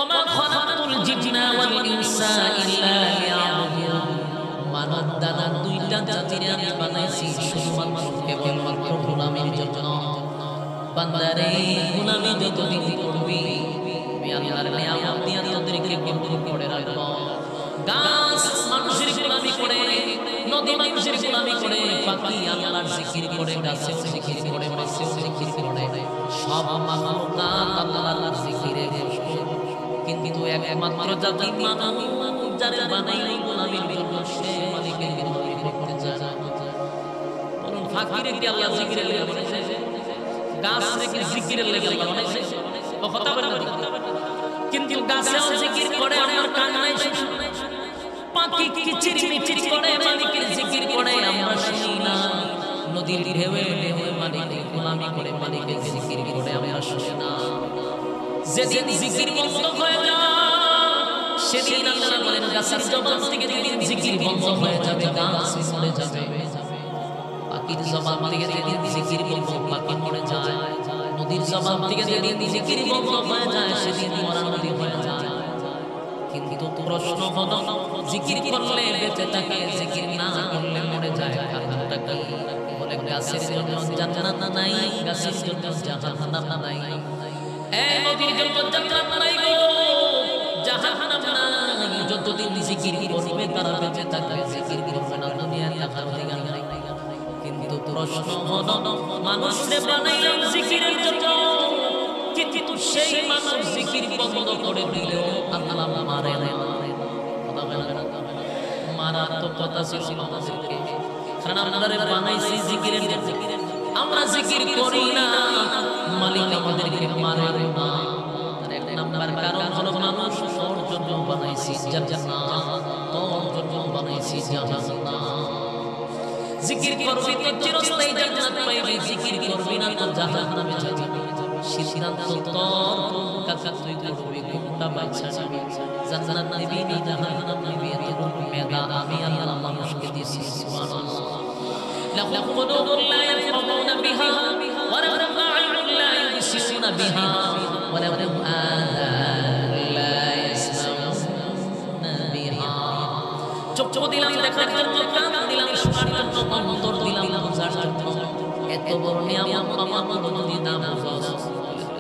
ওমা খালাকতুল জিন্না ওয়াল ইনসা ইল্লা লিয়াবুদুন মানব দানব দুইটা জাতিরে আমি বানাইছি শুধুমাত্র কেবলমাত্র গোলামির জন্য বান্দারে গোলামি যতদিন করবি আমি আল্লাহর নিয়ামত দিয়ে তোদেরকে কবুল করে রাখব গাছ মানুষের গোলামি করে নদী মানুষের গোলামি করে পাখি আল্লাহর জিকির করে গাছেও জিকির করে মাছেও জিকির করে সব মাখলুকাত আল্লাহর জিকিরে কিন্তু একমাত্র জাতি মানব যারা বানাইলো গোলামির জন্য সে মালিকের গোলামি করতে চায় না বলুন ফাকিরে কি আল্লাহ জিকিরে লেগে বলেছে গাছ থেকে জিকিরের লেগে বানাইছে ও কথা বলে কিন্তু গাছেও জিকির করে আমার কান নাই পাখি কিচিরি মিচিরি করে মালিকের জিকির করে আমরা শুনি না নদীর ঢেউয়ে ঢেউয়ে মালিকের গোলামি করে মালিকের জিকির করে আমরা শুনি না যেদিন জিকির বন্ধ হয়ে যায় সেদিন আল্লাহ বলেন গাছের জবান থেকে যেদিন জিকির বন্ধ হয়ে যাবে গাছ মরে যাবে পাখির জবান থেকে যেদিন জিকির বন্ধ পাখি মরে যায় নদীর জবান থেকে যেদিন জিকির বন্ধ হয়ে যায় সেদিন মরা নদী হয়ে যায় কিন্তু প্রশ্ন হলো জিকির করলে বেঁচে থাকে জিকির না করলে মরে যায় কারণটা কি বলে গাছের জন্য জান্নাত নাই গাছের জন্য জাহান্নাম নাই এই নদীর জন্য জান্নাত নাই গো জাহান্নাম নাই যতদিন জিকির করবে তারা বেঁচে থাকবে জিকির করবে না দুনিয়ার টাকার অধিকার নাই কিন্তু প্রশ্ন হলো মানুষে বানাইলেন জিকিরের জন্য কিন্তু সেই মানুষ জিকির বন্ধ করে দিল আল্লাহ মারে না মারা তো কথা ছিল আমাদেরকে কারণ আমাদের বানাইছি জিকিরের জন্য আমরা জিকির করি না মালিক আমাদেরকে মারে না তার এক নাম্বার কারণ হলো মানুষ তোর জন্য বানাইছি জান্নাত তোর জন্য বানাইছি জাহান্নাম জিকির করবি তো চিরস্থায়ী জান্নাত পাইবি জিকির করবি না তো জাহান্নামে যাবি সিদ্ধান্ত তোর কাকা তুই করবি কোনটা বাচ্চা যাবি জান্নাত নিবি না জাহান্নাম নিবি এত মেধা আমি আল্লাহ মানুষকে দিয়েছি সুবহানাল্লাহ লাহুম কুলুবুন লা ইয়াফকাহুনা বিহা ওয়া লাহুম আ'য়ুনুন লা ইবসিরুনা বিহা ওয়া লাহুম আযানুন লা ইয়াসমাউনা বিহা চোখ দিলাম দেখার জন্য কান দিলাম শোনার জন্য অন্তর দিলাম বোঝার জন্য এত বড় নিয়ামত আমার যদি না বুঝাস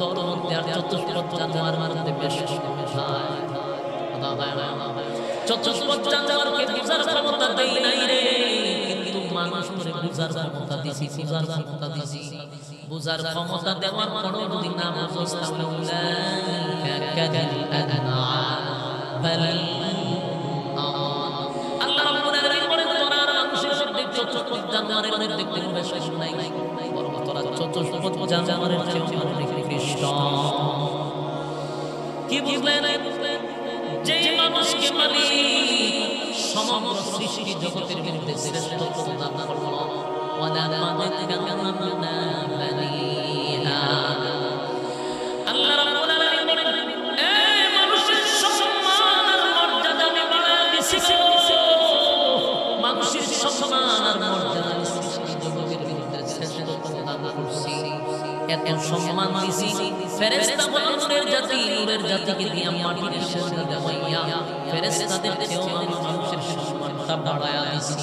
তোর মধ্যে আর চতুষ্পদ জানোয়ার মধ্যে বেশ কোথায় চতুষ্পদ জানোয়ারকে বুঝার ক্ষমতা দেই নাই রে কিন্তু মানুষ করে বুঝার ক্ষমতা দিছি বুঝার ক্ষমতা দিছি বুঝার ক্ষমতা দেওয়ার পরও যদি না বুঝাস তাহলে উলাইকা কাল আনআম বাল আল্লাহ রাব্বুল আলামিন বলেন তোরা মানুষের মধ্যে চতুষ্পদ জানোয়ারের মধ্যে কোনো বেশ নাই বরং তোরা চতুষ্পদ জানোয়ারের চেয়ে অনেক নিকৃষ্ট কি বুঝলেন যে মানুষকে মালিক সমগ্র সৃষ্টি জগতের মধ্যে শ্রেষ্ঠত্ব দান করলো ওয়ালা মাদাকান্না বানিয়া আল্লাহ রাব্বুল আলামিন বলেন এই মানুষের সম্মান আর মর্যাদা আমি বাড়ায় দিছি মানুষের সম্মান আর মর্যাদা সৃষ্টি জগতের মধ্যে শ্রেষ্ঠত্ব দান করছি এত সম্মান দিছি ফেরেশতা বলেন নূরের জাতিকে দিয়ে মাটির সাথে দেওয়াইয়া ফেরেশতাদের চেয়েও আমি মানুষের সম্মানটা বাড়ায়া দিছি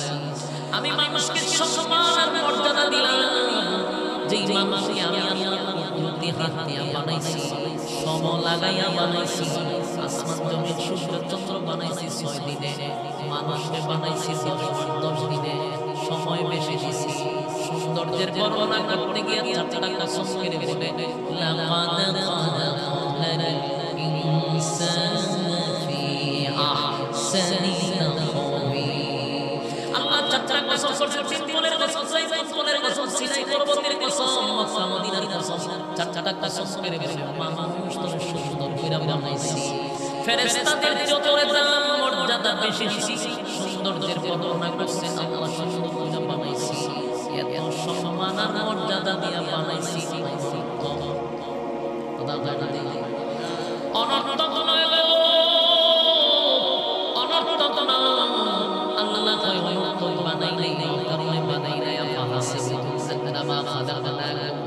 আমি মানুষকে সম্মান আর মর্যাদা দিলাম যেই মানুষকে আমি আল্লাহ কুদরতি হাত দিয়ে বানাইছি সম লাগাইয়া বানাইছি আসমান জমিন সূর্য চন্দ্র বানাইছি 6 দিনে মানুষকে বানাইছি 10 দিনে সময় বেশি দিছি সৌন্দর্যের বর্ণনা করতে গিয়ে চারটা কসম করে বলে লাকাদ খালাকনাল ইনসানা ফি আহসানি তাকওয়িম আল্লাহ চারটা কসম করছে তিনজনের কসম সাইফুলের কসম সিনাই পর্বতের কসম মক্কা মদিনার কসম চারটা কসম করে বলে মানুষ তো সুন্দর করে বানাইছি ফেরেশতাদের যত মর্যাদা বেশি দিছি সৌন্দর্যের বর্ণনা করছেন আল্লাহ সুন্দর করে বানাইছি এত সম্মান আর মর্যাদা দিয়া বানাইছি অনর্থক নয় অনর্থক না আল্লাহ কয় অনর্থক বানাই নাই কারণে বানাই নাই আল্লাহ হাসিবুম আন্নামা খালাকনাকুম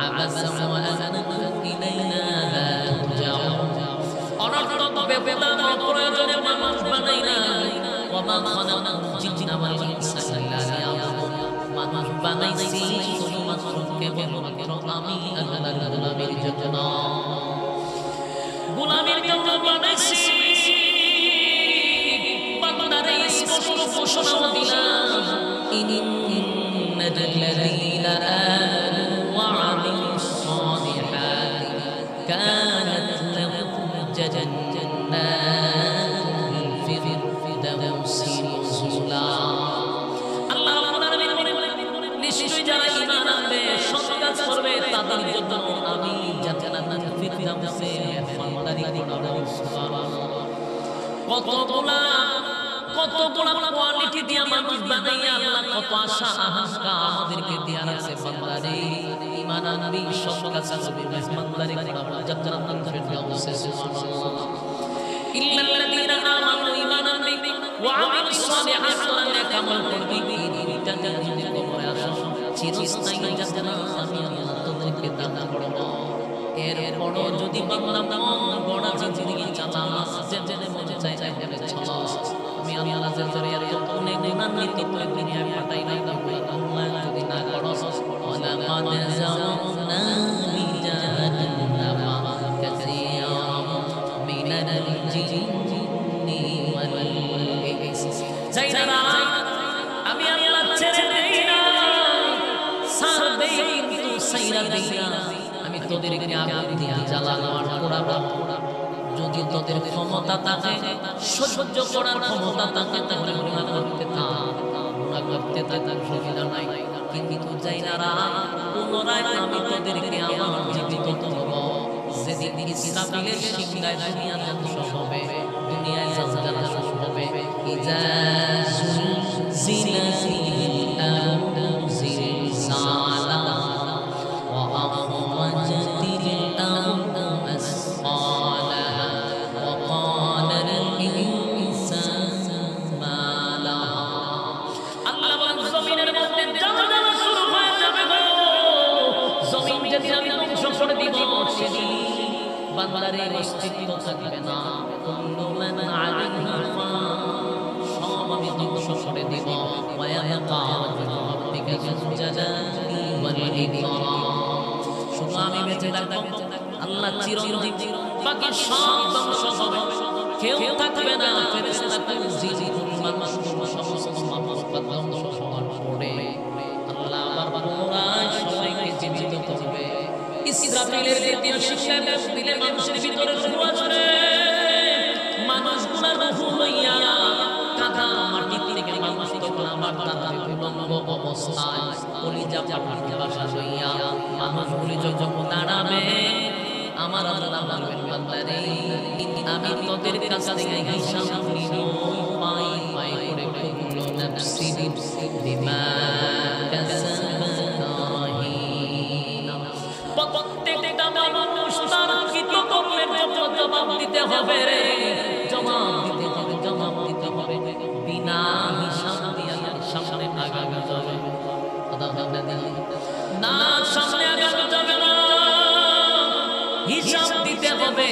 আবাসা ওয়া আন্নাকুম ইলাইনা লা তুরজাউন অনর্থক গোলাম প্রয়োজনে মানুষ বানাই না ওয়া মা খালাকাতুল জিন্না ওয়াল ইনসা ইল্লা লিয়াবুদুন মানুষ বানাইছি শুধুমাত্র কেবলমাত্র আমি আল্লাহর গোলামের জন্য গোলামের জন্য বানাইছি বান্দারে স্পষ্ট ঘোষণা দিলাম ইন্নাল্লাযীনা আমানু ওয়া আমিলুস সালিহাতি কানাত লাহুম জান্নাতুল ফিরদাউসি নুজুলা আল্লাহ রাব্বুল আলামিন নিশ্চয়ই যারা ঈমান আনবে সৎ কাজ করবে তাদের জন্য আমি জান্নাতুল ফিরদাউসে মেহমানদারি করব সুবহানাল্লাহ কতগুলা কোয়ালিটি দিয়া মানুষ বানাইয়া আল্লাহ কত আশা আকাঙ্ক্ষা আমাদেরকে দিয়া রাখছে বান্দারে ঈমান আনবি সৎ কাজ করবি মেহমানদারি করব জান্নাতুল ফিরদাউসে সুবহানাল্লাহ ইল্লাল্লাযীনা আমানু ঈমান আনবি ওয়া আমিলুস সালিহাতি নেক আমল করবি এটা যদি কবরে আসো চিরস্থায়ী জান্নাত আমি আল্লাহ তোদেরকে দান করব এরপর যদি বান্দা মন বড় জিন্দেগি চালাস যেন মনে চাই বলে চলাস আমি আল্লাহ জরিয়া তো অনেক গুণান্বিত করে দুনিয়ায় পাঠাই না আল্লাহ যদি না করস ওয়ালা কাদ জাওনা লিজাহান্নামা কাসীরা মিনাল জিন্নি ওয়াল ইনস যাইরা আমি আল্লাহ ছেড়ে দেই না সার দেই কিন্তু সাইরা দেই না আমি তোদেরকে আগুন দিয়ে জ্বালানো আর পোড়াবো যদি তোদের ক্ষমতা থাকে সহ্য করার ক্ষমতা থাকে তাহলে গুনাহ করতে থাক সুবিধা নাই কিন্তু যাইনারা পুনরায় আমি তোদেরকে আমার জীবিত করব যেদিন ইসরাফিলের শিঙ্গায় দুনিয়া ধ্বংস হবে দুনিয়ায় জালজালা শুরু হবে ইজা জিলজিলাতিল আরদু জিলজালা ওয়া আখরাজাতিল আরদু আসফালাহা ওয়া ক্বালাল ইনসানু মা লাহা আল্লাহ বলেন জমিনের মধ্যে জালজালা শুরু হয়ে যাবে গো জমিন যেদিন আমি ধ্বংস করে দিব সেদিন বান্দারে অস্তিত্ব থাকবে না কুল্লু মান আলাইহা ফান সব আমি ধ্বংস করে দিব ওয়া ইয়াবকা ওয়াজহু রাব্বিকা যুল জালালি ওয়াল ইকরাম শুধু আমি বেঁচে থাকব আল্লাহ চিরঞ্জীব বাকি সব ধ্বংস হবে কেউ থাকবে না ফেরেশতা কুল জিন মানুষ সমস্ত মাখলুক ধ্বংস হওয়ার পরে আল্লাহ আবার পুনরায় সবাইকে জীবিত করবে ইসরাফিলের দ্বিতীয় শিক্ষা দিলে মানুষের ভিতরে রূহ আসবে মানুষগুলা রূহ লইয়া কাঁধা মাটি থেকে মানুষ তখন আবার তাদের উলঙ্গ অবস্থায় কলিজা পাঠানোর ভাষা লইয়া মানুষগুলি যখন দাঁড়াবে আমার আল্লাহ বলবেন বান্দারে আমি তোদের কাছ থেকে হিসাব নিব পাই পাই করে কুল্লু নাফসিন বিমা কাসাবাত রাহিনা প্রত্যেকটা মানুষ তার কৃতকর্মের জন্য জবাব দিতে হবে রে জবাব দিতে হবে বিনা হিসাব দিয়া সামনে আগানো যাবে না সামনে আগানো যাবে না হিসাব দিতে হবে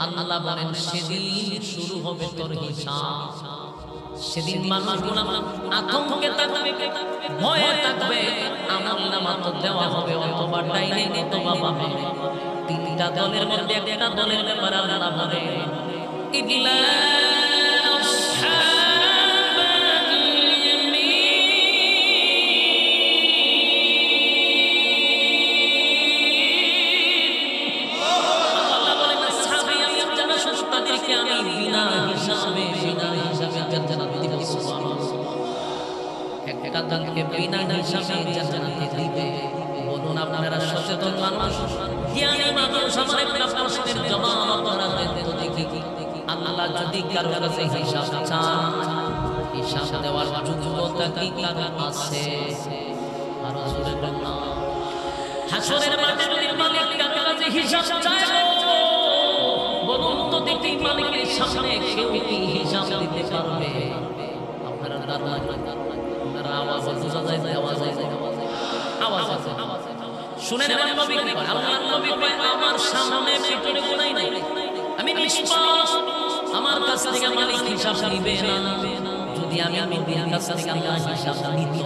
আল্লাহ বলেন সেদিন শুরু হবে তোর হিসাব সেদিন মানুষগুলো আতঙ্কে থাকবে ভয়ে থাকবে আমলনামা তো দেওয়া হবে অথবা ডাইনে অথবা বামে তিনটা দলের মধ্যে একটা দলের ব্যাপারে আল্লাহ বলে ইল্লা বিনা হিসাবে জান্নাতে দিবে বলুন আপনারা সচেতন মানুষ জ্ঞানী মানুষ আমার একটা প্রশ্নের জবাব আপনারা দেন তো দেখি আল্লাহ যদি কারো কাছে হিসাব চান হিসাব দেওয়ার যোগ্যতা কি কারো আছে আর জোরে বলুন হাসরের মাঠে যদি মালিক কারো কাছে হিসাব চায় বলুন তো দেখি মালিকের সামনে কেউ কি হিসাব দিতে পারবে আপনারা দাঁড়ান আওয়াজ বোঝা যায় আওয়াজ আছে শুনে নেবেন নবী আল্লাহর নবী আমার সামনে পিছনে কোনাই নাই আমি নিষ্পাপ, আমার কাছ থেকে মালিক হিসাব নিবে না। যদি আমি নবীর কাছ থেকে আল্লাহ হিসাব নিত,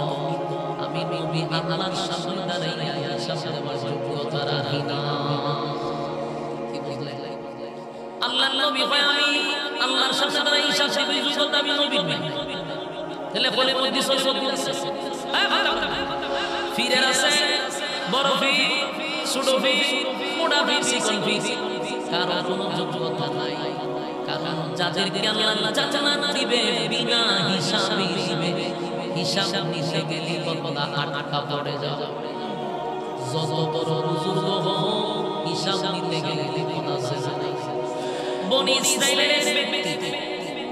আমি নবী আল্লাহর সামনে দাঁড়াইয়া হিসাব দেওয়ার যোগ্যতা রাখি না। কি বুঝলেন? আল্লাহর নবী হয়, আমি আল্লাহর সামনে দাঁড়াই হিসাব দেওয়ার যোগ্যতা আমি নবীর নাই। তাহলে বলে মধ্যে চলে বলতেছে ফিরের আছে বড় ফি, ছোট ফি, মোটা ফি, চিকন ফি, কারো কোনো যোগ্যতা নাই। কারণ যাদেরকে আল্লাহ জান্নাত দিবে বিনা হিসাবে দিবে, হিসাব নিতে গেলে কতটা আটকা পড়ে যাবে। যত বড় বুজুর্গ হও, হিসাব নিতে গেলে কতটা শেষে নাই। বনি ইসরাইলের ব্যক্তি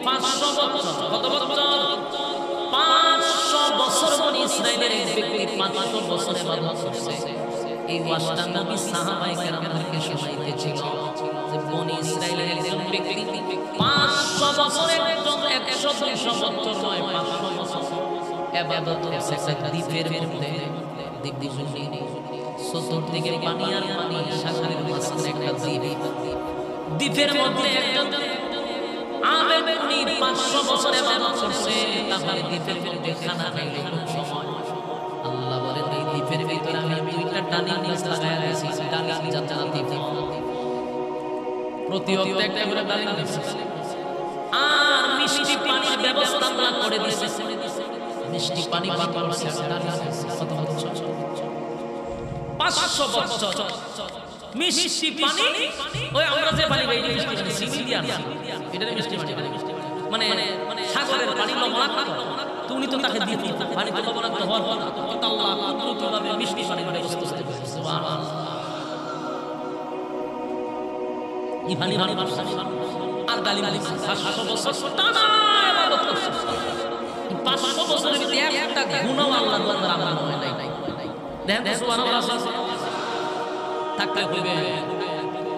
500 বছর, কত বছর? 500 বছর বনি ইসরাইলের ব্যক্তি 500 বছর ইবাদত করছে। এই ওয়াজটা নবী সাহাবায়ে কেরামদেরকে শোনাইতেছিল যে বনি ইসরাইলের একজন ব্যক্তি 500 বছরের একজন 100-200 বছর নয়, 500 বছর ইবাদত করছে একটা দ্বীপের মধ্যে। দ্বীপ চতুর্দিকে পানি আর পানি, সাগরের মাঝখানে একটা দ্বীপ। দ্বীপের মধ্যে একজন আবেদ উনি 500 বছর ইবাদত করছে। তাহলে দ্বীপের মধ্যে খানা খাইলে কোন সময়? আল্লাহ বলেন এই দ্বীপের ভিতরে আমি দুইটা ডালিম গাছ লাগায়া দিয়েছি, ডালিম জান্নাতি দ্বীপ। প্রতি ওয়াক্তে একটা করে ডালিম গাছ আর মিষ্টি পানির ব্যবস্থা আল্লাহ করে দিয়েছে। মিষ্টি পানি পান করছে ডালিম গাছ। কত বছর? 500 বছর মিষ্টি পানি। ওই আমরা যে পানি খাই মিষ্টি পানি, চিনি দিয়া না, এটা মিষ্টি পানি মানে সাগরের পানি লবণাক্ত। তুমি তো তাকে দিয়ে পানি তো লবণাক্ত হওয়ার পর আল্লাহ কুদরতভাবে মিষ্টি পানির ব্যবস্থা করেছে। সুবহানাল্লাহ। এই পানি আর ডালিম 500 বছর টানা ইবাদত করছে। 500 বছরের ভিতরে একটা গুনাহ আল্লাহর বান্দার আমল হয় নাই। দেখেন সুবহানাল্লাহ থাকতে হইবে,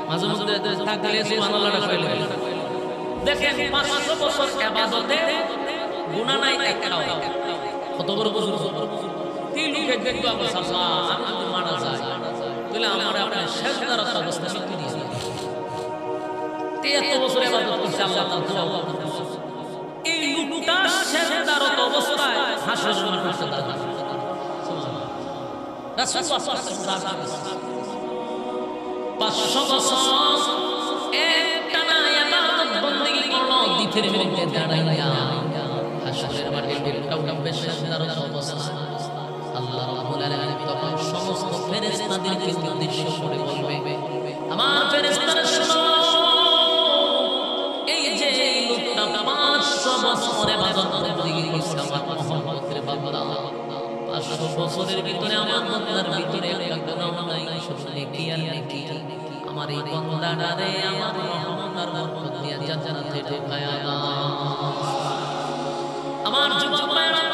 মাঝে মধ্যে থাকলে সুবহানাল্লাহটা কইলে দেখেন 500 বছর ইবাদতে গুনাহ নাই একটাও। কত বড় বুজুর্গ তিন লোকে দেখবা আল্লাহ, আমি যদি মারা যাই তাহলে আমার আপনার সেজদারত অবস্থা মৃত্যু দিয়ে দিন। এত বছর ইবাদত করছে আল্লাহ তাআলা দোয়া করতেছে। এই লোকটা সেজদারত অবস্থায় হাসরের মাঠে দাঁড়ায়। সুবহানাল্লাহ। রাসূলুল্লাহ সাল্লাল্লাহু আলাইহি ওয়াসাল্লাম 500 বছর একটানা ইবাদত বندگی করলো দ্বীপের মধ্যে দাঁড়াইয়া। হাসরের মাঠে লোকটা উঠবে সেজদারত অবস্থায়। আল্লাহ রাব্বুল আলামিন তখন সমস্ত ফেরেশতাদেরকে উদ্দেশ্য করে বলবে, আমার ফেরেশতারা শোনো, এই যে লোকটা 500 বছর ইবাদত বندگی করছে আমার মুহাম্মদের বান্দা, 500 বছরের ভিতরে আমার বান্দার ভিতরে একটা গুনাহ নাই, শুধু নেকি আর নেকি। আমার এই বান্দাটারে আমার রহমত আর বরকত দিয়া জান্নাতে ঢুকায়া দাও। আমার যুবক ভাইরা,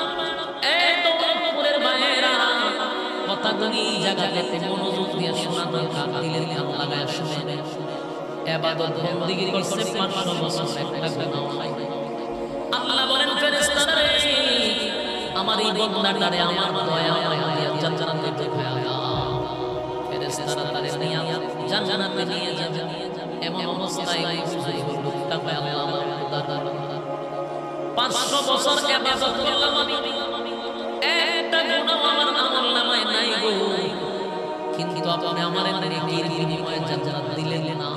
এই দৌলতপুরের ভাইরা, কথাগুলি জায়গাতে মনোযোগ দিয়ে শোনা দরকার। দিলের কান লাগায়া শুনে ইবাদত বندگی করছে 500 বছর, একটা গুনাহ নাই। আল্লাহ বলেন ফেরেশতারা রে, আমার এই বান্দাটারে আমার দয়া দিয়া জান্নাতে ঢুকায়া দাও। ফেরেশতারা তারে নিয়ে জান্নাতে নিয়ে যাবে। এমন অবস্থায় লোকটা কয়, আল্লাহ আমার দরবার 500 বছর ইবাদত করলাম আমি, একটা গুনাহ আমার আমলনামায় নাই গো, কিন্তু আপনি আমার নেকির বিনিময়ে জান্নাত দিলেন না।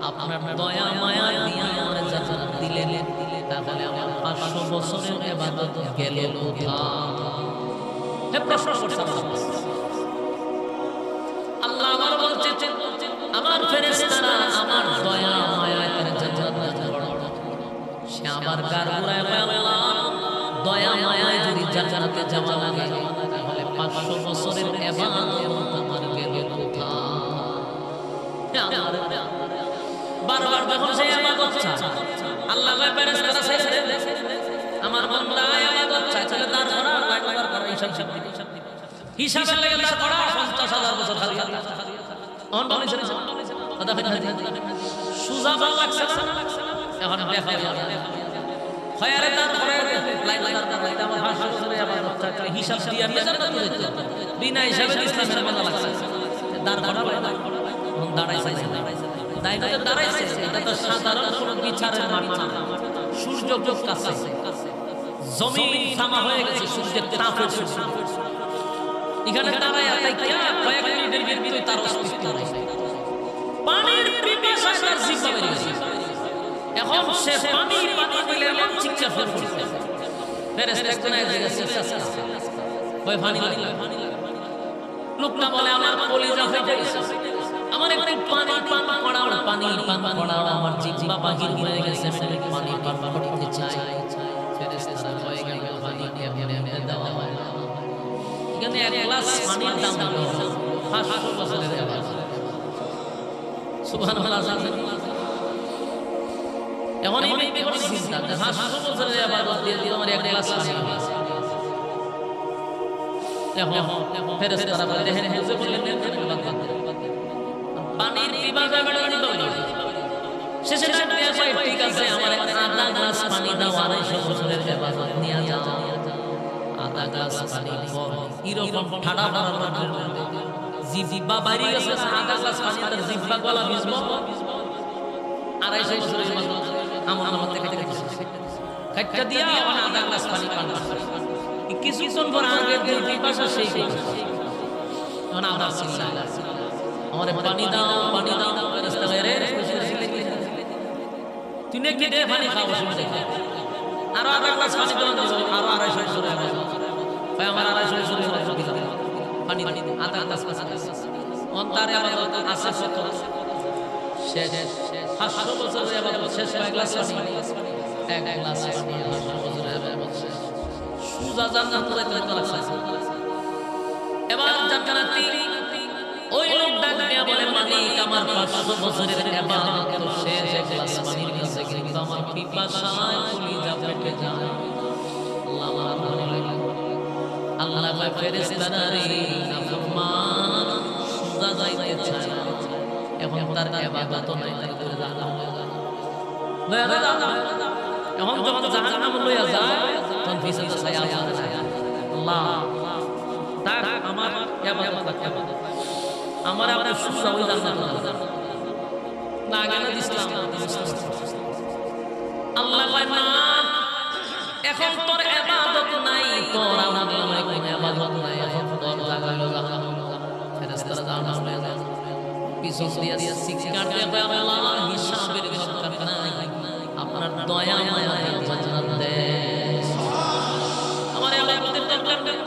আপনার দয়া মায়া দিয়ে আমার জান্নাত দিলেন, তাহলে আমার 500 বছরের ইবাদত গেল কোথায়? হে প্রশ্ন করছে আল্লাহ। আমার বলছে আমার ফেরেশতারা আমার দয়া মায়া করে জান্নাত দান করো। সে আবার গার ঘুরায় বলে, আল্লাহ দয়া মায়ায় যদি জান্নাতে যাওয়া লাগে তাহলে 500 বছরের ইবাদত আমার গেল কোথায়? বারবার যখন সে ইবাদত চায়, আল্লাহ কয় ফেরেশতারা ছেড়ে দে, আমার বান্দা ইবাদত চায়, তাহলে তার করা লাগবার করা হিসাবে লাগে তার করা 50,000 বছর খালি অন বলেছে না কথা হয় সুজা ভাল লাগছে না, এখন দেখা খয়ারে তার পরে লাইন লাগার লাইন আমার ভাষা করে ইবাদত চায়, হিসাব দিয়ে নিয়ে জান্নাত দিতে বিনা হিসাবে ইসলামের মজা লাগছে। দাঁড় করা দাঁড়াইছে দাইনাতে দাঁড়াইছে, এটা তো সাধারণ কোনো বিচারের মাঠ না। সূর্য খুব কাছে, জমিন থামা হয়ে গেছে সূর্যের তাপে। এখানে দাঁড়ায় কয়েক মিনিটের ভিতরে তার অস্তিত্ব নাই। পানির পিপাসায় তার জিহ্বা বেরিয়ে গেছে। এখন সে পানি দিলে এমন চিৎকার শুরু করছে। ফেরেশতা একজন জিজ্ঞাসা ওই পানি লাগবে। লোকটা বলে আমার কলিজা ফেটে গেছে, আমার একটু পানি পান করাও, পানি পান করাও, আমার জিহ্বা বাহির হয়ে গেছে, আমি পানি পান করতে চাই। ফেরেশতারা হয়ে গেল পানি কেমনে দেওয়া হয়। এখানে এক গ্লাস পানির দাম হলো 500 বছরের ইবাদত। সুবহানাল্লাহ। এমন এই চিন্তা যে 500 বছরের ইবাদত দিয়ে দিল আমার এক গ্লাস পানি। ফেরেশতারা বলে দেখেন বুঝে বললেন পানির পিপাসা বেড়ে গেল। শেষে ঠিক আছে আমার আধা গ্লাস পানি দাও, 250 বছরের ইবাদত নিয়ে যাও। আধা গ্লাস পানি এরকম ঠাডা মারার জিহ্বা বাইরে গেছে, আধা গ্লাস পানি তার জিহ্বা গলা ভিজবো। 250 বছরের ইবাদত আমার নাম থেকে খাইটা দিয়া আমার আধা গ্লাস পানি পান করছে। কিছুক্ষণ পর আগে যে পিপাসা সেই এখন আমরা চিল্লাই আমারে পানি দাও, পানি দাও। ফেরেশতা রে তুই নে কেটে পানি খাওয়া শুরু করে আরো আধা গ্লাস পানি দাও, আরো 250 বছর ভাই আমার 250 বছর পানি আধা গ্লাস পানি অন্তরে আমার আশা কত শেষ 500 বছরের ইবাদত শেষ এক গ্লাস পানি, এক গ্লাস পানি 500 বছরের ইবাদত শেষ। সুজা জান্নাত যাইতে লাগছে। এবার জান্নাতি ওই লোক ডাক দিয়া বলে মালিক আমার 500 বছরের ইবাদত তো শেষ, এক গ্লাস পানির কাছে কিন্তু আমার পিপাসায় কলিজা ফেটে যায়। আল্লাহ কয় ফেরেশতারা রে নাফরমান সুজা যাইতে চায়, এখন তার ইবাদত নাই, তার করে জাহান্নাম লয়া যায়। এখন যখন জাহান্নাম লয়া যায় তখন পিছনে ছায়া যায়। আল্লাহ তাক আমার ইবাদত আমার আপনার সুজা ওই জান্নাত না গেলে ইসলাম। আল্লাহ কয় না এখন তোর ইবাদত নাই, তোর আমার নামে কোনো ইবাদত নাই, এখন তোর জায়গা হলো জাহান্নাম। ফেরেশতারা জাহান্নাম লয়া যায়। পিছন দিয়া সিগারেট দিয়ে কয় আল্লাহ হিসাবের দরকার নাই, আপনার দয়া মায়া জান্নাত দেন, আমার ইবাদতের দরকার নেই।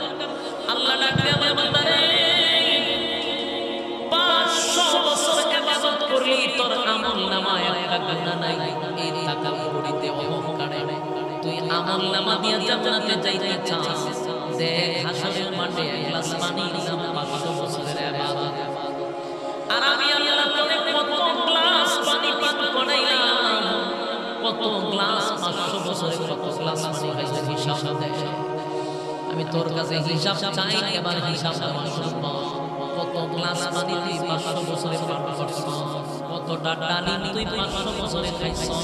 আল্লাহ ডাকতে আমার বান্দারে 500 বছর ইবাদত করলি তোর আমলনামায় একটা গুনাহ নাই। এই টাকা করিতে অহংকারে তুই আমলনামা দিয়া জান্নাতে যাইতে চাস, দেখ হাসরের মাঠে এক গ্লাস পানি নাম 500 বছরের ইবাদত। আর আমি আল্লাহ তোরে কত গ্লাস পানি পান করাইলাম, কত গ্লাস 500 বছরে কত গ্লাস পানি খাইছিস হিসাব দে। আমি তোর কাছে হিসাব চাই, এবার হিসাব দেওয়া শুরু কর। কত গ্লাস পানি তুই 500 বছরে পান করছিস, কতটা ডালি তুই 500 বছরে খাইছিস।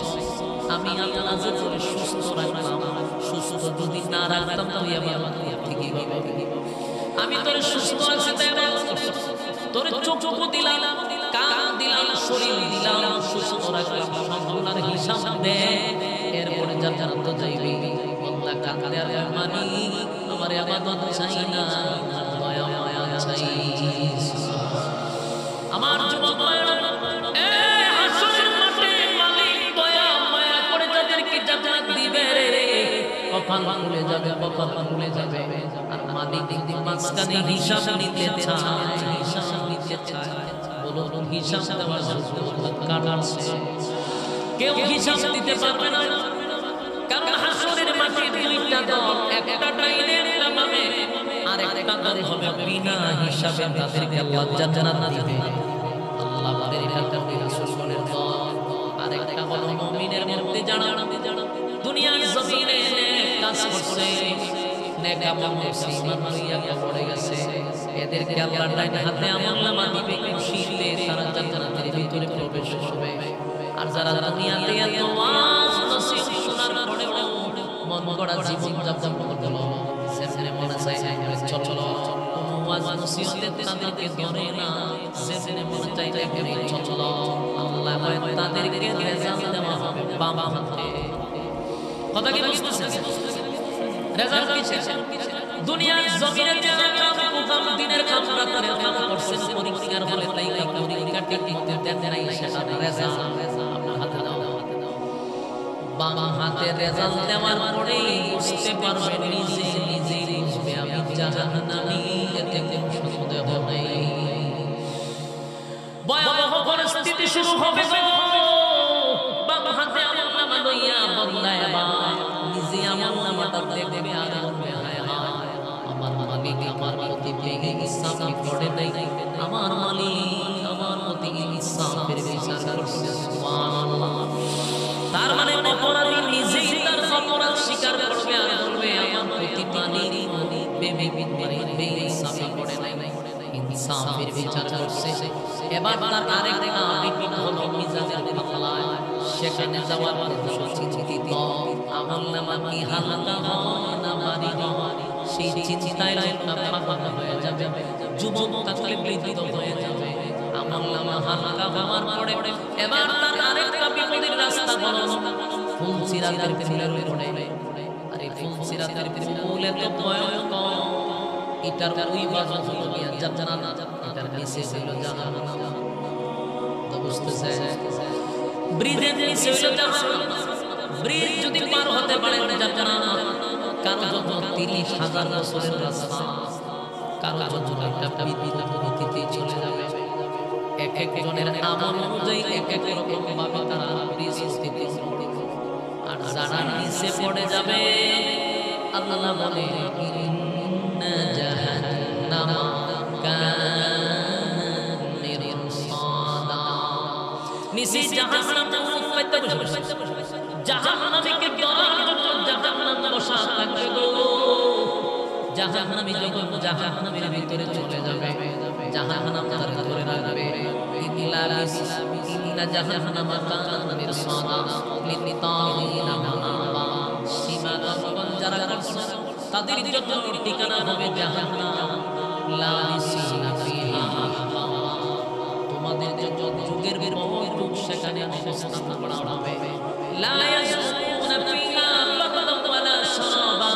আমি আল্লাহ যে তোরে সুস্থ রাখলাম, সুস্থ যদি না রাখতাম তুই আবার ঠিকই হবে। আমি তোরে সুস্থ আছি তাই তোরে চোখ দিলাম, কান দিলাম, শরীর দিলাম, সুস্থ রাখলাম, সবগুলোর হিসাব দে। এরপরে জান্নাত যাইবি। আল্লাহ কাঁদে আর মানি আমার ইবাদত চাই না, আমার দয়া মায়া চাই। আমার যুবক ভাইরা এই হাসরের মাঠে মালিক দয়া মায়া করে যাদেরকে জান্নাত দিবে রে, কপাল খুলে যাবে, কপাল খুলে যাবে। আর মালিক দিন মাঝখানে হিসাব নিতে চায়, হিসাব নিতে চায়। বলুন হিসাব দেওয়ার জন্য কাটাচ্ছে কেউ হিসাব দিতে পারবে না, কারণ হাসরের মাঠে দুইটা দল, একটা ডাইনের নামে আর একটা দল হবে বিনা হিসাবে, তাদেরকে আল্লাহ জান্নাত দিবে। আল্লাহ বলে এটা হবে রাসূলের দল, আর একটা হলো মুমিনের মধ্যে যারা দুনিয়ার জমিনে কাজ করছে, নেক আমল করছে, ঈমান লইয়া পড়ে গেছে, এদেরকে আল্লাহ ডাইন হাতে আমলনামা দিবে, খুশিতে তারা জান্নাতের ভিতরে প্রবেশ করবে। আর যারা দুনিয়াতে এত ওয়াজ নসিহত শোনার পরেও মন গড়া জীবন যাপন করলো, সেখানে মনে চায় চলো কোনো ওয়াজ নসিহতে তাদেরকে ধরে না, সেখানে মনে চায় চলো। আল্লাহ থেকে রেজাল্ট দেওয়া হবে বাম হাতে। কথা কি বুঝতেছেন? রেজাল্ট কিসে? দুনিয়ার জমিনে যে কাম দিনের কাম রাতের কাম করছেন পরীক্ষার হলে তাই পরীক্ষার ঠিক মতো দেন নাই সেটা রেজাল্ট আপনার হাতে দাও। বাম হাতে রেজাল্ট দেওয়ার পরে বুঝতে পারবে নিজে নিজে বুঝবে আমি জাহান্নামী, এতে কোনো সন্দেহ নেই। ভয়াবহ পরিস্থিতি শুরু হবে গো। বাম হাতে আমলনামা লইয়া বান্দা এবার নিজে আমলনামাটা দেখবে আর বলবে হায় হায় আমার মালিক আমার প্রতি বেগে ইনসাফ করে নাই, আমার মালিক আমার প্রতি ইনসাফের বিচার করছে। সুবহানাল্লাহ। তার মানে অপরাধী নিজেই তার অপরাধ স্বীকার করবে আর বলবে আমার প্রতি মালিক বেগে ইনসাফ করে নাই, ইনসাফের বিচার করছে। এবার তার আরেকটা বিপদ হলো মিজাজের পাতলায়, সেখানে যাওয়ার পর চিন্তিত আমলনামা কি হালকা হয় না ভারী হয় সেই চিন্তায় লোকটা পাগল হয়ে যাবে, যুবক থাকলে বৃদ্ধ হয়ে যাবে। আমলনামা হালকা হওয়ার পরে এবার তার আরেকটা বিপদের রাস্তা হলো ফুলসিরাতের ফুলের উপরে। আরে ফুলসিরাতের ফুল এত ভয়ঙ্কর, এটার ওই বাজু হলো গিয়া জান্নাত, এটার নিচে হলো জাহান্নাম। তো বুঝতেছে ব্রিজের নিচে হলো জাহান্নাম। ব্রিজ যদি পার হতে পারে জান্নাত, কারো জন্য 30,000 বছরের রাস্তা, কারো জন্য একটা বিপদে চলে যাবে। এক এক জনের আমল অনুযায়ী এক এক রকম ভাবে তারা ব্রিজ স্থিতি করবে। আর যারা নিচে পড়ে যাবে আল্লাহ বলে ইন্না জাহান্নামা কানাত মিরসাদা। নিচে জাহান্নাম পাইতে বসে জাহান্নামীকে ডরার জন্য জাহান্নাম বসা থাকবে গো। জাহান্নামী যখন জাহান্নামের ভিতরে চলে যাবে জাহান্নাম তারে ধরে রাখবে। ইন্না জাহান্নামা কানাত মিরসাদা লিত্তাগিনা মাআবা। সীমা লঙ্ঘন যারা করছে তাদের জন্য ঠিকানা হবে জাহান্নাম। লা ইয়াসিনা ফিহা আহাবা। তোমাদের জন্য যুগের পর যুগ সেখানে অবস্থান করা হবে। লা ইয়াসুনা ফিহা বারদান ওয়ালা শারাবা।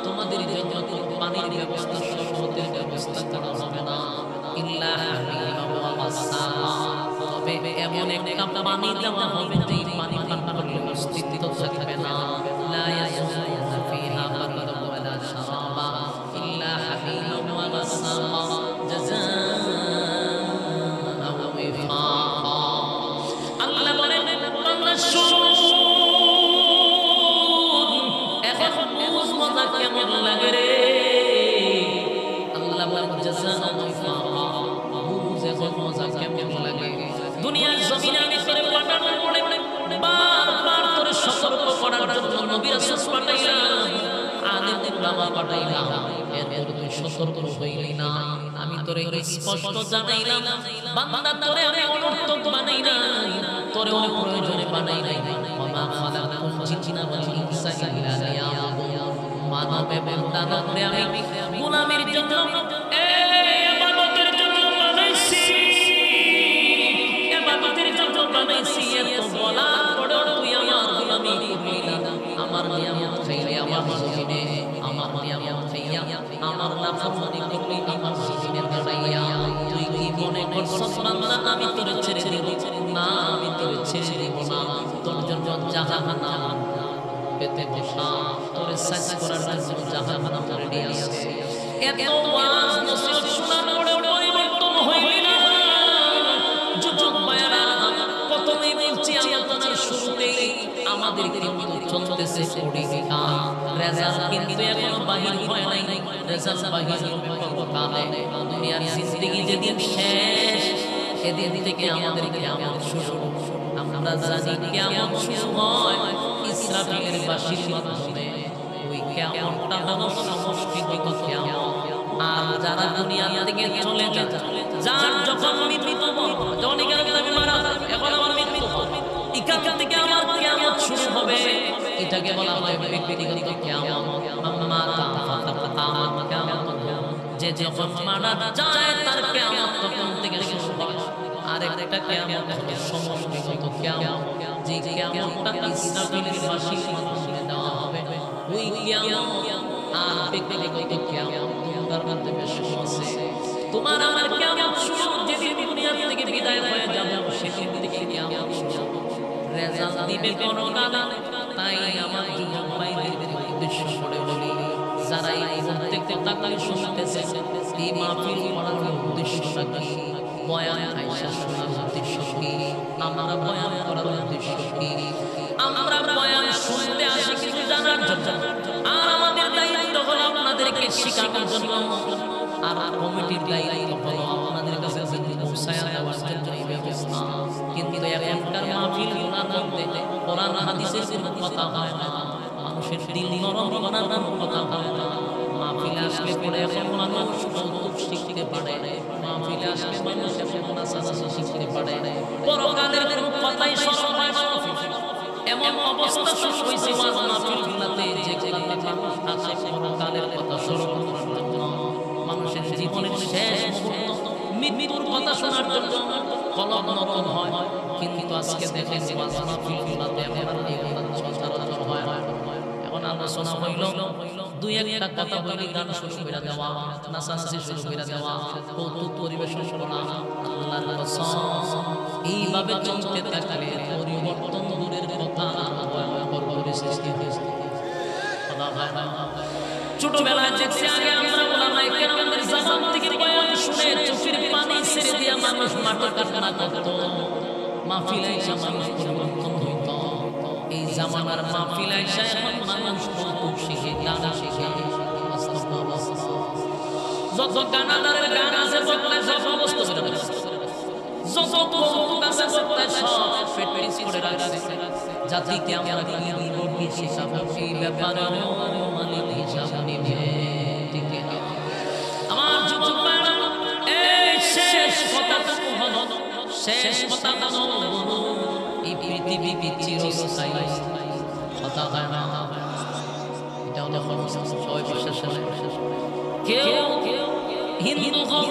তোমাদের জন্য পানির ব্যবস্থা শরবতের ব্যবস্থা করা হবে না। ইল্লা হামিমা ওয়া সালমা। তবে এমন একটা পানি দেওয়া হবে যে পানি পান করলে অস্তিত্ব থাকবে না। লা ইয়াসুনা ফিহা বারদান ওয়ালা শারাবা ইল্লা হামিমা ওয়া সালমা জাযাআন ওয়াফাকা। আল্লাহ বলেন বান্দা শুন, এখন বুঝ মজা কেমন লাগে রে। আল্লাহ বলেন জাযাআন ওয়াফাকা, বুঝ এখন মজা কেমন লাগে। দুনিয়ার জমিনে আমি তোরে পাঠানোর পরে বারবার তোরে সতর্ক করার জন্য নবী রাসূল পাঠাইলাম, আলেম উলামা পাঠাইলাম, এরপর তুই সতর্ক হইলি না। আমি তোরে স্পষ্ট জানাইলাম বান্দা তোরে আমি অনর্থক বানাই নাই, তোরে অপ্রয়োজনে বানাই নাই। ওমা খালাকুল জিন্না ওয়াল ইনসা ইল্লা লিয়াবুদুন। মানব এবং দানবরে আমি গোলামির জন্য ইবাদতের জন্য বানাইছি, ইবাদতের জন্য বানাইছি। এত বলার পরেও তুই আমার গোলামি করলি না, আমার নিয়ামত খাইলে আমার জমিনে, আমার নিয়ামত খাইয়া আমার নাফরমানি করলি আমার জমিনে দাঁড়াইয়া। তুই কি মনে করছস বান্দা আমি তোরে ছেড়ে দিব? না, আমি তোরে ছেড়ে দিব না। তোর জন্য জাহান্নাম পেতে বসা, তোরে সাজ করার জন্য জাহান্নাম রেডি আছে। এত ওয়াজ নসিহত শোনার পরেও পরিবর্তন হইল না। যুবক ভাইরা, প্রথমেই বলছি আলোচনার শুরুতেই আমাদের কিন্তু চলতেছে পরীক্ষা, রেজাল্ট কিন্তু এখনো বাহির হয় নাই। রেজাল্ট বাহির হবে পরকালে। দুনিয়ার জিন্দেগি যেদিন শেষ এদিন থেকে আমাদের কিয়ামত শুরু। আমরা জানি কিয়ামত শুরু হয় ইসরাফিলের বাঁশির মাধ্যমে। ওই কিয়ামতটা হলো সমষ্টিগত কিয়ামত। আর যারা দুনিয়া থেকে চলে যায়, যার যখন মৃত্যু হবে, অনেকের আমি মারা এখন আমার মৃত্যু হবে, এখান থেকে আমার কিয়ামত শুরু হবে। এটাকে বলা হয় ব্যক্তিগত কিয়ামত। আম্মা তাআমত কিয়ামত, যে যখন মারা যায় তার কিয়ামত তখন থেকে শুরু হয়। আরেকটা কিয়ামত হলো সমষ্টিগত কিয়ামত। যে কিয়ামতটা ইসরাফিলের বাঁশির মাধ্যমে দেওয়া হবে, ওই কিয়ামত আর ব্যক্তিগত কিয়ামত তার মধ্যে বেশ আছে। তোমার আমার কিয়ামত শুরু যেদিন দুনিয়া থেকে বিদায় হয়ে যাব, সেদিন থেকে কিয়ামত শুরু, রেজাল্ট দিবে কোন কালে। তাই আমার যুবক ভাইদের উদ্দেশ্য করে বলি, যারা এই মুহূর্তে কথাগুলি শুনতেছে, এই মাহফিল করার উদ্দেশ্যটা কি, বয়ান আয়েশা শোনার উদ্দেশ্য কি, আমরা বয়ান করার উদ্দেশ্য কি? আমরা বয়ান শুনতে আসি কিছু জানার জন্য, আর আমাদের দায়িত্ব হলো আপনাদেরকে শেখানোর জন্য, আর কমিটির দায়িত্ব হলো আপনাদের কাছে পৌঁছায় দেওয়ার জন্য এই ব্যবস্থা। কিন্তু এখনকার মাহফিলগুলোর মধ্যে কোরআন হাদিসের কোনো কথা হয় না, মানুষের দিল নরম করার কথা হয় না। মাহফিলে আসলে পরে এখন মানুষ কৌতুক শিখতে পারে, মাহফিলে আসলে মানুষ এখন নাচানাচি শিখতে পারে, পরকালের কোনো কথাই স্মরণ হয় না। এমন অবস্থা শুরু হয়েছে মাহফিলগুলোতে, যেগুলোতে মানুষ আসে পরকালের কথা স্মরণ করার জন্য, মানুষের জীবনের শেষ মুহূর্ত মৃত্যুর কথা শোনার জন্য কলম নরম হয়। কিন্তু আজকে দেখেন যে মাহফিলগুলোতে এখন এগুলো সচরাচর হয় না। এখন আলোচনা হইল, দুই একটা কথা বলি, গান শুরু করে দেওয়া, নাচানাচি শুরু করে দেওয়া, কৌতুক পরিবেশন করা, আল্লাহর কসম এইভাবে চলতে থাকলে পরিবর্তন দূরের কথা ভয়ঙ্কর পরিস্থিতি হয়েছে। ছোটবেলায় দেখছি আগে আমরা ওলামায়ে কেরামদের জবান থেকে বয়ান শুনে চোখের পানি ছেড়ে দিয়া মানুষ মাঠে কান্না করত, মাহফিলে এসে মানুষ পরিবর্তন হইত। এই জামানার মাহফিলে এসে এখন মানুষ কৌতুক শিখে, গান শিখে। যত গানাদারের গান আছে বলতে সব অবস্থা করে রাখছে, যত কৌতুক আছে বলতে সব ফেটিস করে রাখছে। জাতিকে আমরা কি দিব, কি শিখাবো, এই ব্যাপারে মালিক হিসাব নিবে। ঠিক না? আমার যুবক ভাইরা, এই শেষ কথাটুকু হলো, শেষ কথা হলো, এই পৃথিবী চিরস্থায়ী কথা হয় না। এটা হলো সবাই বিশ্বাস করে। কেউ হিন্দু হোক,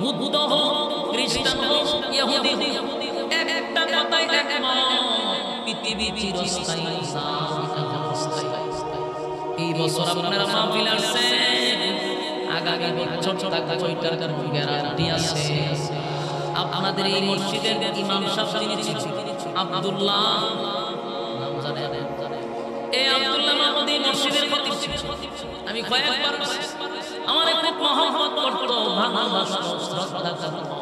বুদ্ধ হোক, খ্রিস্টান হোক, ইহুদি হোক, একটা কথাই একমত, পৃথিবী চিরস্থায়ী না, এটা ক্ষণস্থায়ী। এই বছর আপনারা মাহফিল আসছেন, আগামী বছর ওইটার গ্যারান্টি আছে। আপনাদের এই মসজিদের ইমাম সাহেব যিনি ছিলেন আব্দুল্লাহ, নাম জানেন? এই আব্দুল্লাহ মাহমুদি মসজিদের খতিব ছিলেন। আমি কয়েকবার আমার খুব মহব্বত করতো, ভালোবাসতো, শ্রদ্ধা করতো।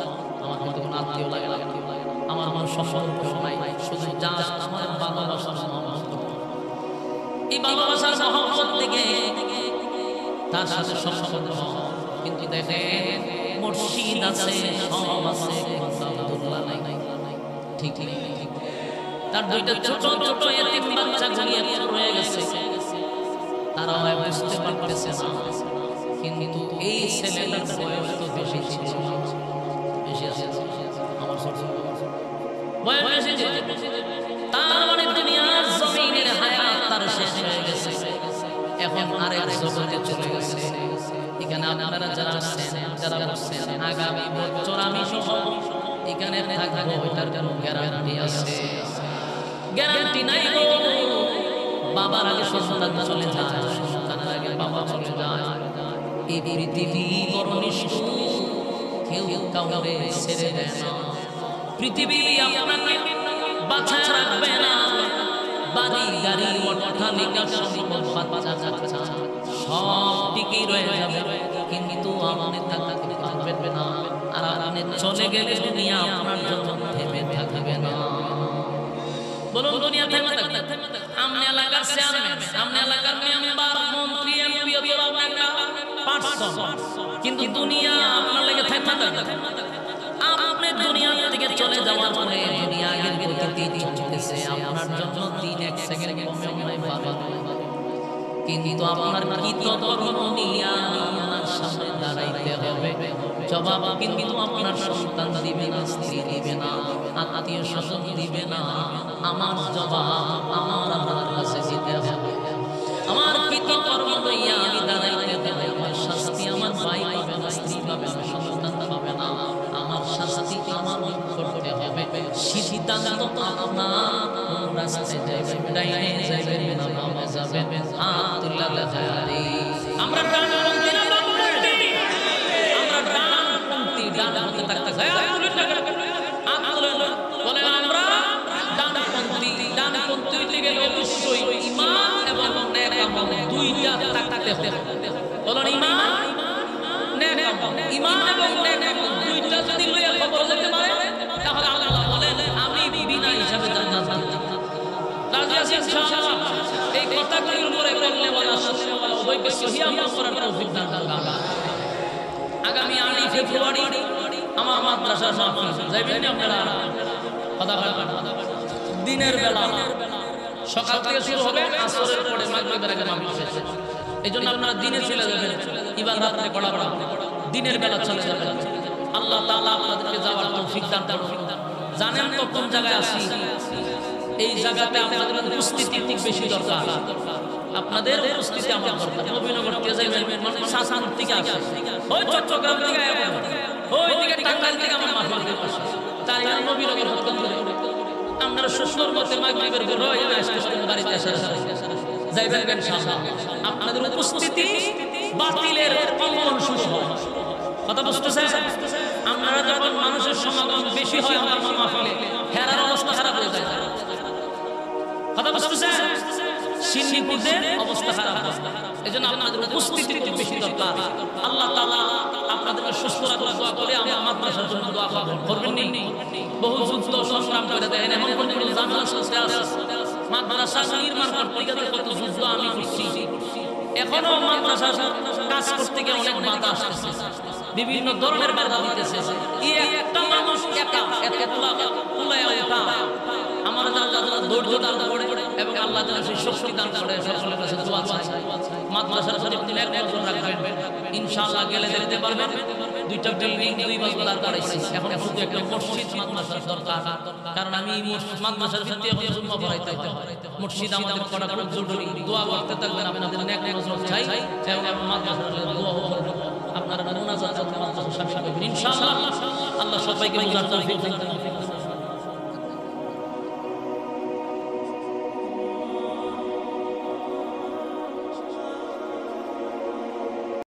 আমার কিন্তু কোনো আত্মীয় লাগে না, আমার কোনো সম্পর্ক নাই, শুধু জাস্ট আমার ভালোবাসার মহব্বত করতো। এই ভালোবাসার মহব্বত থেকে তার সাথে সম্পর্ক। কিন্তু দেখেন মুর্শিদ আছে, সব আছে, আব্দুল্লাহ নাই। ঠিক ঠিক তার দুইটা ছোট ছোট এতিম বাচ্চা গুলিয়ে রয়ে গেছে, তারা বুঝতে পারতেছে না। কিন্তু এই ছেলেটার বয়স তো বেশি ছিল, বেশি আছে আমার ছোট বয়স বেশি ছিল। তার মানে দুনিয়ার জমিনের হায়াত তার শেষ হয়ে গেছে, এখন আরেক জগতে চলে গেছে। এখানে আপনারা যারা আসছেন, যারা বসছেন, আগামী বছর আমি সহ এখানে থাকবো, এটার কোনো গ্যারান্টি আছে? গ্যারান্টি নাই গো। বাবার আগে সন্তান চলে যায়, সন্তানের আগে বাবা চলে যায়। এই পৃথিবী বড় নিষ্ঠুর, কেউ কাউকে ছেড়ে দেয় না। পৃথিবী আপনাকে বাঁচায় রাখবে না। বাড়ি গাড়ি অট্টালিকা সম্পদ বাচ্চা কাচ্চা সব দিকেই রয়ে যাবে, কিন্তু আপনি থাকতে পারবেন না। আর আপনি চলে গেলে দুনিয়া আপনার জন্য থেমে থাকবে না। বলুন দুনিয়া থেমে থাকবে? আমনে এলাকার চেয়ারম্যান, আমনে এলাকার মেম্বার, মন্ত্রী, এমপি অথবা একটা পার্সন, কিন্তু দুনিয়া আপনার লেগে থেমে থাকবে। আপনি দুনিয়া থেকে চলে যাওয়ার পরে দুনিয়া আগের গতিতে চলতেছে, আপনার জন্য দিন এক সেকেন্ড কমে নাই পাবে। কিন্তু আপনার কৃতকর্ম নিয়ে আপনার সামনে দাঁড়াইতে হবে, জবাব কিন্তু আপনার সন্তান দিবে না, স্ত্রী দিবে না, আত্মীয় স্বজন দিবে না। আমার জবাব আমার আল্লাহর কাছে দিতে হবে। আমার কৃতকর্ম নিয়ে আমি দাঁড়াইতে হবে, আমার শাস্তি আমার ভাই পাবে না, স্ত্রী পাবে না, সন্তান পাবে না। আমার শাস্তি আমার করতে হবে, সিদ্ধান্ত আপনার। রাস্তায় যাবেন, ডাইনে যাবেন না বামে যাবেন, হাত তুলে দেখারি। আমরা ডানপন্থী না বামপন্থী? আমরা ডানপন্থী। ডানপন্থী থাকতে হাত তুলে হাত তুলে বলেন আমরা ডানপন্থী। ডানপন্থী হইতে গেলে অবশ্যই ঈমান এবং নেক আমল দুইটা থাকতে হবে। বলেন ঈমান নেক আমল। ঈমান এবং নেক আমল দুইটা যদি লইয়া খবর যেতে পারে তাহলে আল্লাহ বলেন আমি বিনা হিসাবে জান্নাত দিব। রাজি আছেন ইনশাআল্লাহ? এই কথাগুলোর উপরে করলে বলা সত্য বলা উভয়কে সহিহ আমল করার তৌফিক দান করুন আল্লাহ। আগামী 8 ফেব্রুয়ারি আমার মাদ্রাসার মাহফিল, যাইবেন না আপনারা? কথা বলবেন দিনের বেলা সকাল থেকে শুরু হবে, আসরের পরে মাগরিবের আগে মাহফিল শেষ। এইজন্য আপনারা দিনে চলে যাবেন, ইবাদত রাতে পড়া দিনের বেলা চলে যাবেন। আল্লাহ তাআলা আপনাদেরকে যাওয়ার তৌফিক দান করুন। জানেন তো কোন জায়গায় আছি? এই জায়গাতে আপনাদের উপস্থিতি খুব বেশি দরকার। আপনাদের উপস্থিতি আমার দরকার। নবীনগর থেকে যাবেন, মানে শাসান থেকে আসে, ওই চট্টগ্রাম থেকে আয়া, ওই দিকে টাঙ্গাইল থেকে আমার মাহফিল আসে, তাই নবীনগর হতে করে আপনারা সুন্দর মতে মাগরিবের পর ওই আসতে বাড়িতে আসে যাইবেন ইনশাআল্লাহ। আপনাদের উপস্থিতি বাতিলের কম্পন শুরু হয়। কথা বুঝতেছেন? আপনারা যখন মানুষের সমাগম বেশি হয় আমার মাহফিলে, হেরার অবস্থা খারাপ হয়ে যায়। কথা বুঝতেছেন? সিন্নিপুরদের অবস্থা খারাপ হয়। এজন্য আপনাদের উপস্থিতি খুব বেশি দরকার। আল্লাহ তাআলা আপনাদেরকে সুস্থ রাখার দোয়া করে আমার মাদ্রাসার জন্য দোয়া করবেন নি? বহু যুদ্ধ সংগ্রাম করে দেন, এমন কোন জামানা চলতে আছে। মাদ্রাসা নির্মাণ করতে গিয়ে কত যুদ্ধ আমি করছি। এখনো মাদ্রাসার কাজ করতে গিয়ে অনেক বাধা আসছে, বিভিন্ন ধরনের বাধা দিতেছে। এই একটা মানুষ একা এতলা কুলায়া ওঠা আমার যারা ধৈর্য দান করে এবং আল্লাহ যেন সেই শক্তি দান করে, সকলের কাছে দোয়া চাই। মাদ্রাসার শরীফ দিলে এক নজর রাখবেন, ইনশাআল্লাহ গেলে যেতে পারবেন। দুইটা বিল্ডিং 2 বাজলার করেছি, এখন শুধু একটা মসজিদ মাদ্রাসার দরকার। কারণ আমি মাদ্রাসার ভিত্তি এখন জুম্মা পড়াইতে হয়, মসজিদ আমাদের করা খুব জরুরি। দোয়া করতে থাকবেন, আপনাদের নেক নজর চাই এবং মাদ্রাসার দোয়া করবেন। আপনারা মুনাজাত মাদ্রাসার সাথে ইনশাআল্লাহ আল্লাহ সবাইকে বুঝার তৌফিক দান করুন।